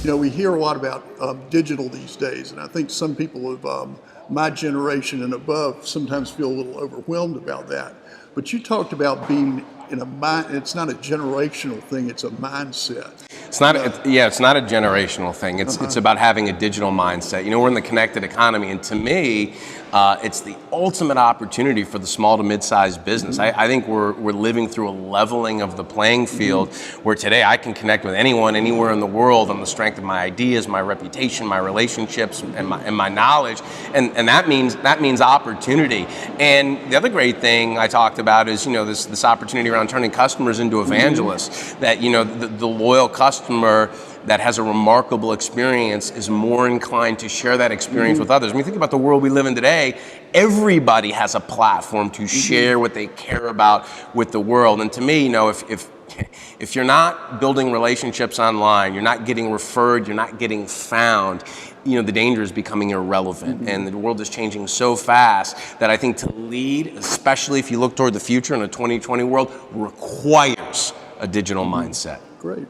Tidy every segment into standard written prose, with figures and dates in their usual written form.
You know, we hear a lot about digital these days, and I think some people of my generation and above sometimes feel a little overwhelmed about that. But you talked about being in a mind, it's not a generational thing, it's a mindset. It's not, it's not a generational thing. It's about having a digital mindset. You know, we're in the connected economy, and to me, it's the ultimate opportunity for the small to mid-sized business. I think we're living through a leveling of the playing field where today I can connect with anyone, anywhere in the world on the strength of my ideas, my reputation, my relationships, and my knowledge, and that means opportunity. And the other great thing I talked about is, you know, this opportunity around turning customers into evangelists. That, you know, the loyal customer that has a remarkable experience is more inclined to share that experience with others. When you think about the world we live in today, everybody has a platform to share what they care about with the world. And to me, you know, if you're not building relationships online, you're not getting referred, you're not getting found, you know, the danger is becoming irrelevant. And the world is changing so fast that I think to lead, especially if you look toward the future in a 2020 world, requires a digital mindset. Great.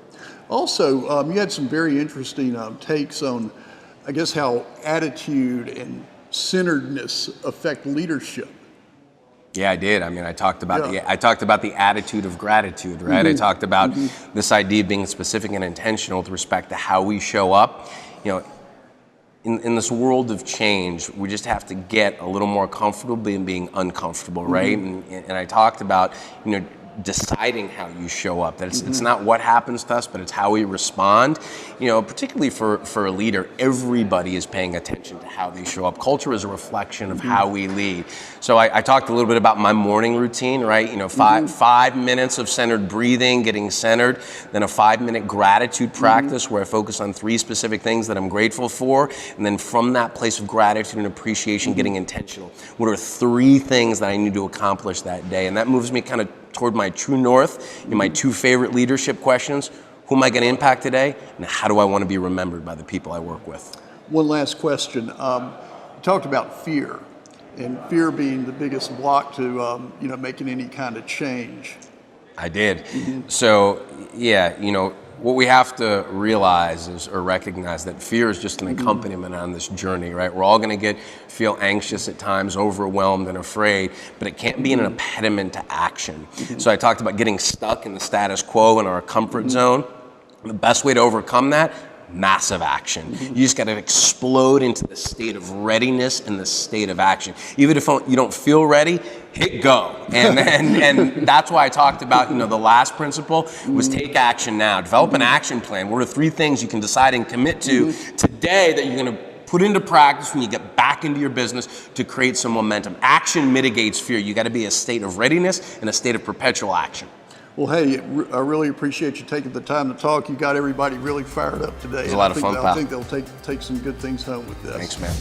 Also, you had some very interesting takes on, I guess, how attitude and centeredness affect leadership. Yeah, I did. I mean, I talked about the attitude of gratitude, right? I talked about this idea of being specific and intentional with respect to how we show up. You know, in this world of change, we just have to get a little more comfortable in being uncomfortable, right? And I talked about, you know, deciding how you show up. That it's not what happens to us, but it's how we respond. You know, particularly for a leader, everybody is paying attention to how they show up. Culture is a reflection of how we lead. So I talked a little bit about my morning routine, right? You know, five minutes of centered breathing, getting centered, then a 5-minute gratitude practice where I focus on 3 specific things that I'm grateful for, and then from that place of gratitude and appreciation, getting intentional. What are 3 things that I need to accomplish that day? And that moves me kind of toward my true north, in my 2 favorite leadership questions. Who am I going to impact today? And how do I want to be remembered by the people I work with? One last question. You talked about fear, and fear being the biggest block to you know, making any kind of change. I did. So, yeah, you know, what we have to realize is, or recognize, that fear is just an accompaniment on this journey, right? We're all going to feel anxious at times, overwhelmed and afraid, but it can't be an impediment to action. So I talked about getting stuck in the status quo in our comfort zone. The best way to overcome that, massive action. You just got to explode into the state of readiness and the state of action. Even if you don't feel ready, hit go. And that's why I talked about, you know, the last principle was take action now. Develop an action plan. What are 3 things you can decide and commit to today that you're going to put into practice when you get back into your business to create some momentum? Action mitigates fear. You got to be a state of readiness and a state of perpetual action. Well, hey, I really appreciate you taking the time to talk. You got everybody really fired up today. It was a lot of fun, pal. I think they'll take some good things home with this. Thanks, man.